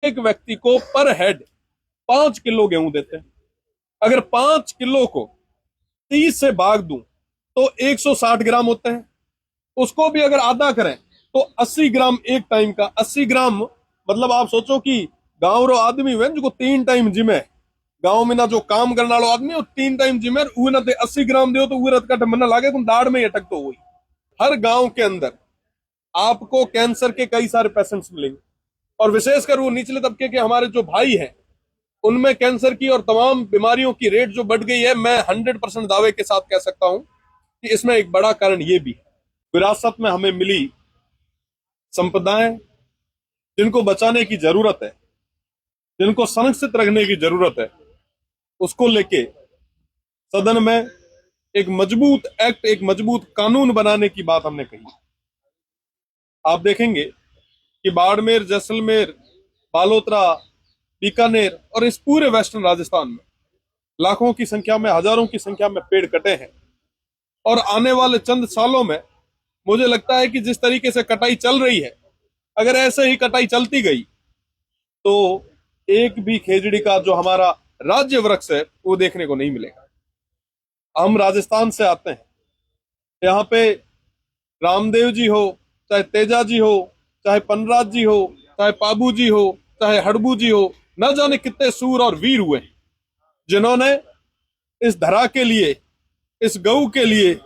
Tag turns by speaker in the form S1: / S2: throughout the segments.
S1: प्रत्येक व्यक्ति को पर हेड 5 किलो गेहूं देते हैं। अगर 5 किलो को 30 से भाग दूं तो 160 ग्राम होते हैं। उसको भी अगर आधा करें तो 80 ग्राम एक टाइम का। 80 ग्राम मतलब आप सोचो कि गांव रो आदमी हुए जो 3 टाइम जिम है, गांव में ना जो काम करने वालों आदमी और 3 टाइम जिम है, उहे ना 80 ग्राम दो तो उहे रत का मना लागे तुम दाढ़ में अटक तो हुई। हर गांव के अंदर आपको कैंसर के कई सारे पेशेंट्स मिलेंगे और विशेषकर वो निचले तबके के हमारे जो भाई हैं उनमें कैंसर की और तमाम बीमारियों की रेट जो बढ़ गई है। मैं 100% दावे के साथ कह सकता हूं कि इसमें एक बड़ा कारण ये भी है, विरासत में हमें मिली संपदाएं जिनको बचाने की जरूरत है, जिनको संरक्षित रखने की जरूरत है, उसको लेके सदन में एक मजबूत एक्ट, एक मजबूत कानून बनाने की बात हमने कही। आप देखेंगे कि बाड़मेर, जैसलमेर, बालोतरा, बीकानेर और इस पूरे वेस्टर्न राजस्थान में लाखों की संख्या में, हजारों की संख्या में पेड़ कटे हैं और आने वाले चंद सालों में मुझे लगता है कि जिस तरीके से कटाई चल रही है, अगर ऐसे ही कटाई चलती गई तो एक भी खेजड़ी का जो हमारा राज्य वृक्ष है वो देखने को नहीं मिलेगा। हम राजस्थान से आते हैं, यहाँ पे रामदेव जी हो, चाहे तेजा जी हो, चाहे पनराज जी हो, चाहे पाबू जी हो, चाहे हड़बू जी हो, न जाने कितने सूर और वीर हुए जिन्होंने इस धरा के लिए, इस गऊ के लिए,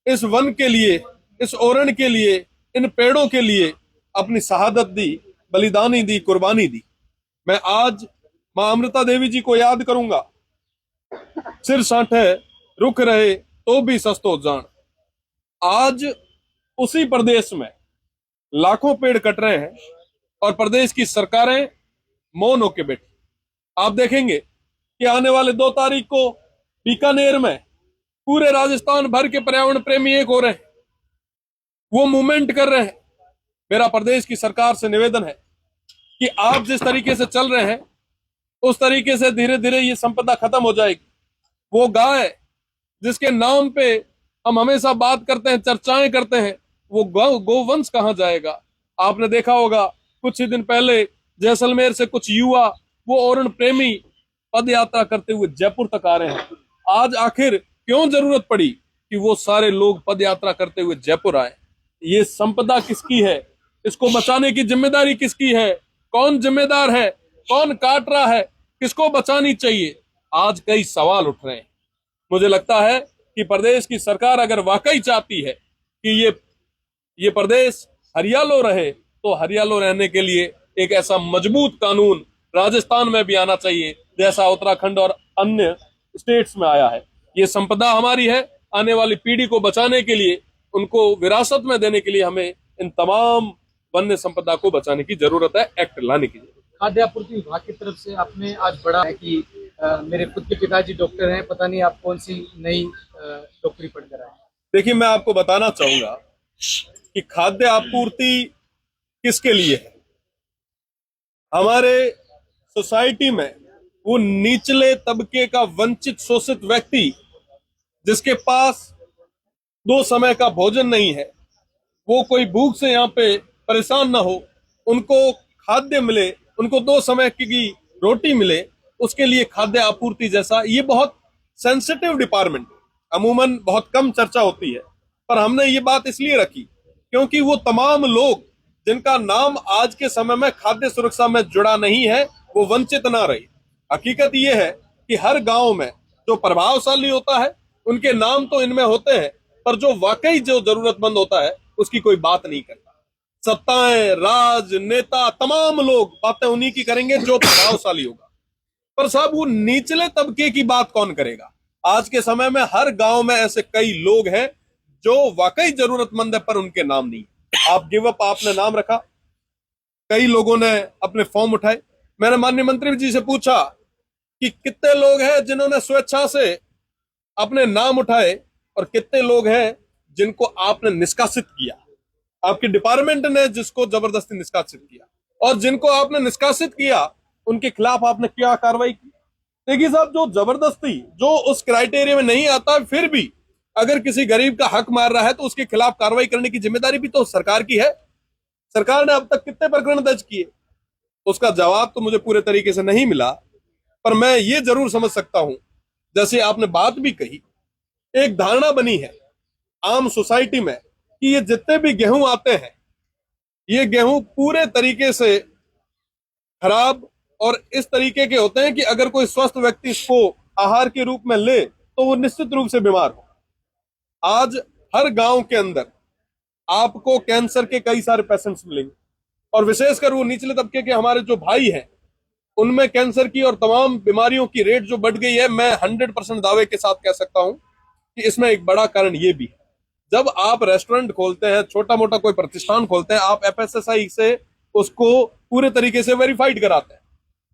S1: इस वन के लिए, इस ओरण के लिए, इन पेड़ों के लिए अपनी शहादत दी, बलिदानी दी, कुर्बानी दी। मैं आज मां अमृता देवी जी को याद करूंगा, सिर साठे रुख रहे तो भी सस्तो जान। आज उसी प्रदेश में लाखों पेड़ कट रहे हैं और प्रदेश की सरकारें मौन होके बैठी। आप देखेंगे कि आने वाले 2 तारीख को बीकानेर में पूरे राजस्थान भर के पर्यावरण प्रेमी एक हो रहे हैं, वो मूवमेंट कर रहे हैं। मेरा प्रदेश की सरकार से निवेदन है कि आप जिस तरीके से चल रहे हैं उस तरीके से धीरे धीरे ये संपदा खत्म हो जाएगी। वो गाय जिसके नाम पे हम हमेशा बात करते हैं, चर्चाएं करते हैं, वो गोवंश कहां जाएगा? आपने देखा होगा कुछ ही दिन पहले जैसलमेर से कुछ युवा वो ओरण प्रेमी पद यात्रा करते हुए जयपुर तक आ रहे हैं। आज आखिर क्यों जरूरत पड़ी कि वो सारे लोग पद यात्रा करते हुए जयपुर आए? ये संपदा किसकी है? इसको बचाने की जिम्मेदारी किसकी है? कौन जिम्मेदार है? कौन काट रहा है? किसको बचानी चाहिए? आज कई सवाल उठ रहे हैं। मुझे लगता है कि प्रदेश की सरकार अगर वाकई चाहती है कि ये प्रदेश हरियालो रहे तो हरियालो रहने के लिए एक ऐसा मजबूत कानून राजस्थान में भी आना चाहिए जैसा उत्तराखंड और अन्य स्टेट्स में आया है। ये संपदा हमारी है, आने वाली पीढ़ी को बचाने के लिए, उनको विरासत में देने के लिए हमें इन तमाम वन्य संपदा को बचाने की जरूरत है, एक्ट लाने की जरूरत है।
S2: खाद्य आपूर्ति विभाग की तरफ से आपने आज बड़ा है कि मेरे खुद के पिताजी डॉक्टर हैं, पता नहीं आप कौन सी नई डॉक्टरी पढ़कर आए।
S1: देखिए, मैं आपको बताना चाहूंगा कि खाद्य आपूर्ति किसके लिए है। हमारे सोसाइटी में वो निचले तबके का वंचित, शोषित व्यक्ति जिसके पास 2 समय का भोजन नहीं है, वो कोई भूख से यहाँ पे परेशान ना हो, उनको खाद्य मिले, उनको 2 समय की रोटी मिले, उसके लिए खाद्य आपूर्ति जैसा ये बहुत सेंसिटिव डिपार्टमेंट अमूमन बहुत कम चर्चा होती है, पर हमने ये बात इसलिए रखी क्योंकि वो तमाम लोग जिनका नाम आज के समय में खाद्य सुरक्षा में जुड़ा नहीं है वो वंचित ना रहे। हकीकत ये है कि हर गांव में जो प्रभावशाली होता है उनके नाम तो इनमें होते हैं, पर जो वाकई जो जरूरतमंद होता है उसकी कोई बात नहीं करता। सत्ताएं, राज, नेता, तमाम लोग बातें उन्हीं की करेंगे जो प्रभावशाली होगा, पर साहब वो निचले तबके की बात कौन करेगा? आज के समय में हर गांव में ऐसे कई लोग हैं जो वाकई जरूरतमंद है पर उनके नाम नहीं। आप गिव अप, आपने नाम रखा, कई लोगों ने अपने फॉर्म उठाए। मैंने माननीय मंत्री जी से पूछा कि कितने लोग हैं जिन्होंने स्वेच्छा से अपने नाम उठाए और कितने लोग हैं जिनको आपने निष्कासित किया, आपके डिपार्टमेंट ने जिसको जबरदस्ती निष्कासित किया, और जिनको आपने निष्कासित किया उनके खिलाफ आपने क्या कार्रवाई की? देखिए साहब, जो जबरदस्ती, जो उस क्राइटेरिया में नहीं आता, फिर भी अगर किसी गरीब का हक मार रहा है तो उसके खिलाफ कार्रवाई करने की जिम्मेदारी भी तो सरकार की है। सरकार ने अब तक कितने प्रकरण दर्ज किए? उसका जवाब तो मुझे पूरे तरीके से नहीं मिला, पर मैं ये जरूर समझ सकता हूं, जैसे आपने बात भी कही, एक धारणा बनी है आम सोसाइटी में कि ये जितने भी गेहूं आते हैं, ये गेहूं पूरे तरीके से खराब और इस तरीके के होते हैं कि अगर कोई स्वस्थ व्यक्ति इसको आहार के रूप में ले तो वो निश्चित रूप से बीमार हो। आज हर गांव के अंदर आपको कैंसर के कई सारे पेशेंट्स मिलेंगे, और विशेषकर वो निचले तबके के हमारे जो भाई हैं, उनमें कैंसर की और तमाम बीमारियों की रेट जो बढ़ गई है, मैं 100% दावे के साथ कह सकता हूं कि इसमें एक बड़ा कारण ये भी है। जब आप रेस्टोरेंट खोलते हैं, छोटा मोटा कोई प्रतिष्ठान खोलते हैं, आप FSSAI से उसको पूरे तरीके से वेरीफाइड कराते हैं,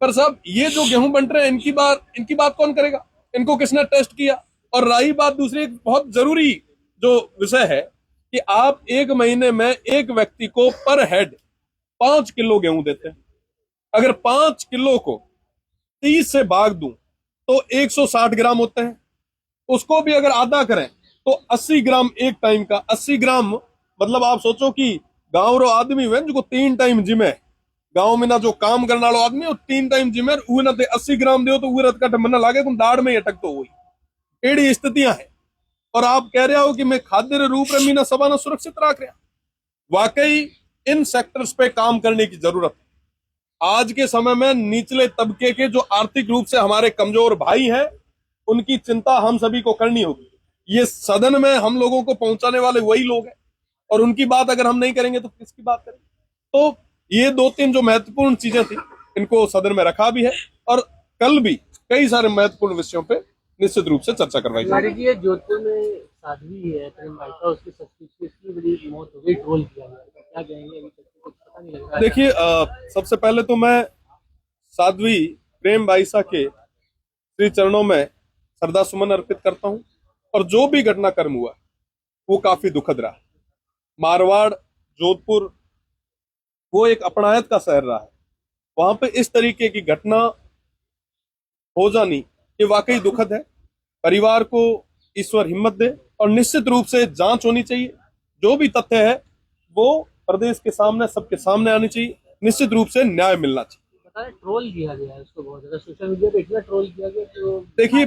S1: पर साहब ये जो गेहूं बंट रहे हैं, इनकी बात कौन करेगा? इनको किसने टेस्ट किया? और रही बात दूसरी, एक बहुत जरूरी जो विषय है कि आप एक महीने में एक व्यक्ति को पर हेड 5 किलो गेहूं देते हैं। अगर 5 किलो को 30 से भाग दूं तो 160 ग्राम होते हैं। उसको भी अगर आधा करें तो 80 ग्राम एक टाइम का। 80 ग्राम मतलब आप सोचो कि गांव रो आदमी वे जो 3 टाइम जिमे, गांव में ना जो काम करने वाला आदमी वो 3 टाइम जिमे, उहे ना 80 ग्राम दो तो उहे रत कट मन लागे तुम दाढ़ में अटक तो हुई। एड़ी स्थितियां हैं, और आप कह रहे हो कि मैं खाद्य रूप में मीना सबाना सुरक्षित रख रहा। वाकई इन सेक्टर्स पे काम करने की जरूरत है। आज के समय में निचले तबके के जो आर्थिक रूप से हमारे कमजोर भाई हैं, उनकी चिंता हम सभी को करनी होगी। ये सदन में हम लोगों को पहुंचाने वाले वही लोग हैं, और उनकी बात अगर हम नहीं करेंगे तो किसकी बात करेंगे? तो ये 2-3 जो महत्वपूर्ण चीजें थी, इनको सदन में रखा भी है, और कल भी कई सारे महत्वपूर्ण विषयों पे निश्चित रूप से चर्चा करवाई जाएगी।
S3: ये जोधपुर में साध्वी है प्रेम बाइसा, उसकी सस्पेंस इतनी बड़ी मौत हो गई, ट्रोल किया गया, क्या कहेंगे? अभी तक कुछ पता नहीं लग रहा है।
S1: देखिए, सबसे पहले तो मैं साध्वी प्रेम बाइसा के श्री चरणों में श्रद्धा सुमन अर्पित करता हूं, और जो भी घटनाक्रम हुआ वो काफी दुखद रहा। मारवाड़, जोधपुर वो एक अपनायत का शहर रहा है, वहां पे इस तरीके की घटना हो जानी ये वाकई दुखद है। परिवार को ईश्वर हिम्मत दे, और निश्चित रूप से जांच होनी चाहिए। जो भी तथ्य है वो प्रदेश के सामने, सबके सामने आनी चाहिए। निश्चित रूप से न्याय मिलना चाहिए।
S3: पता है, ट्रोल किया गया है उसको बहुत ज्यादा, सोशल मीडिया पे इतना ट्रोल किया गया तो
S1: देखिए,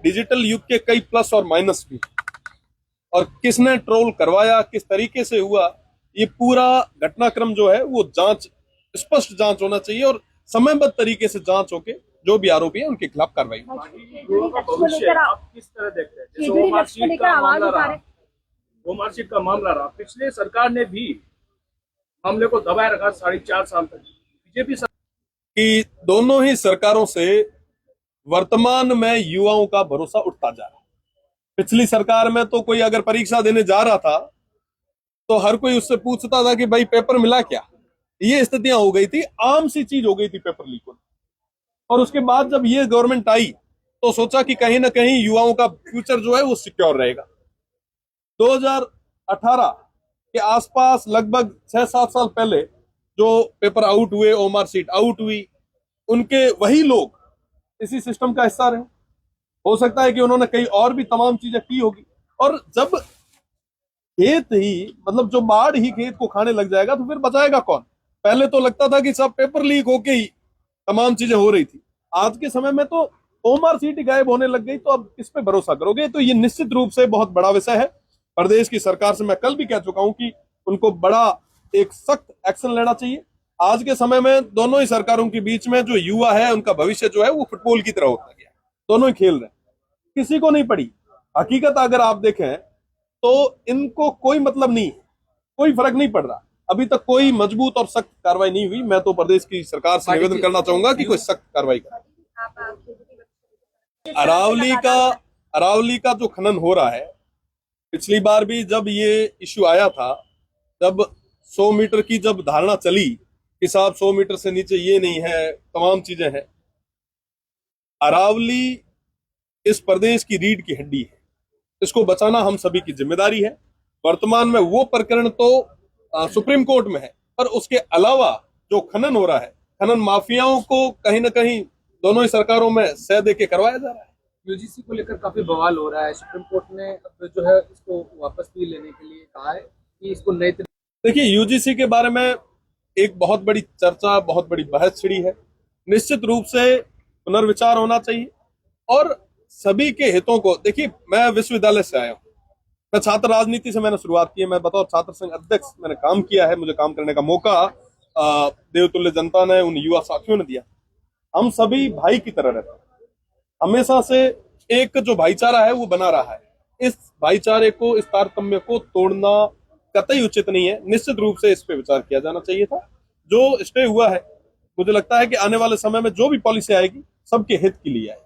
S1: डिजिटल युग के कई प्लस और माइनस भी, और किसने ट्रोल करवाया, किस तरीके से हुआ, ये पूरा घटनाक्रम जो है वो स्पष्ट जांच होना चाहिए, और समयबद्ध तरीके से जांच होके जो भी आरोपी है उनके खिलाफ कार्रवाई हो।
S4: भविष्य आप किस तरह देखते हैं? जैसे वो मार्कशीट का मामला रहा, वो मार्कशीट का मामला रहा, पिछले सरकार ने भी मामले को दबाए रखा 4.5 साल तक। बीजेपी
S1: कि दोनों ही सरकारों से वर्तमान में युवाओं का भरोसा उठता जा रहा है। पिछली सरकार में तो कोई अगर परीक्षा देने जा रहा था तो हर कोई उससे पूछता था कि भाई पेपर मिला क्या। ये स्थितियां हो गई थी, आम सी चीज हो गई थी पेपर लीक होना। और उसके बाद जब ये गवर्नमेंट आई तो सोचा कि कहीं ना कहीं युवाओं का फ्यूचर जो है वो सिक्योर रहेगा। 2018 के आसपास, लगभग 6-7 साल पहले जो पेपर आउट हुए, ओमार सीट आउट हुई, उनके वही लोग इसी सिस्टम का हिस्सा रहे। हो सकता है कि उन्होंने कई और भी तमाम चीजें की होगी। और जब खेत ही, मतलब जो बाढ़ ही खेत को खाने लग जाएगा तो फिर बचाएगा कौन? पहले तो लगता था कि सब पेपर लीक होके ही तमाम चीजें हो रही थी। आज के समय में तो ओमार सीट ही गायब होने लग गई, तो अब किस पे भरोसा करोगे? तो ये निश्चित रूप से बहुत बड़ा विषय है। प्रदेश की सरकार से मैं कल भी कह चुका हूं कि उनको बड़ा एक सख्त एक्शन लेना चाहिए। आज के समय में दोनों ही सरकारों के बीच में जो युवा है उनका भविष्य जो है वो फुटबॉल की तरह होता गया। दोनों ही खेल रहे हैं, किसी को नहीं पड़ी। हकीकत अगर आप देखें तो इनको कोई मतलब नहीं, कोई फर्क नहीं पड़ रहा। अभी तक कोई मजबूत और सख्त कार्रवाई नहीं हुई। मैं तो प्रदेश की सरकार से निवेदन करना चाहूंगा कि कोई सख्त कार्रवाई करे। अरावली का जो खनन हो रहा है, पिछली बार भी जब ये इश्यू आया था, जब 100 मीटर की जब धारणा चली कि साहब 100 मीटर से नीचे ये नहीं है, तमाम चीजें हैं। अरावली इस प्रदेश की रीढ़ की हड्डी है, इसको बचाना हम सभी की जिम्मेदारी है। वर्तमान में वो प्रकरण तो सुप्रीम कोर्ट में है, पर उसके अलावा जो खनन हो रहा है, खनन माफियाओं को कहीं ना कहीं दोनों ही सरकारों में सह दे के करवाया जा रहा है।
S2: यूजीसी को लेकर काफी बवाल हो रहा है। सुप्रीम कोर्ट ने अब जो है इसको वापस भी लेने के लिए कहा है कि इसको नए।
S1: देखिए, यूजीसी के बारे में एक बहुत बड़ी चर्चा, बहुत बड़ी बहस छिड़ी है। निश्चित रूप से पुनर्विचार होना चाहिए और सभी के हितों को देखिए। मैं विश्वविद्यालय से आया हूँ, मैं छात्र राजनीति से मैंने शुरुआत की है, मैं बतौर छात्र संघ अध्यक्ष मैंने काम किया है, मुझे काम करने का मौका देवतुल्य जनता ने, उन युवा साथियों ने दिया। हम सभी भाई की तरह रहते हैं, हमेशा से एक जो भाईचारा है वो बना रहा है। इस भाईचारे को, इस तारतम्य को तोड़ना कतई उचित नहीं है। निश्चित रूप से इस पे विचार किया जाना चाहिए था। जो स्टे हुआ है, मुझे लगता है कि आने वाले समय में जो भी पॉलिसी आएगी सबके हित के लिए आएगी।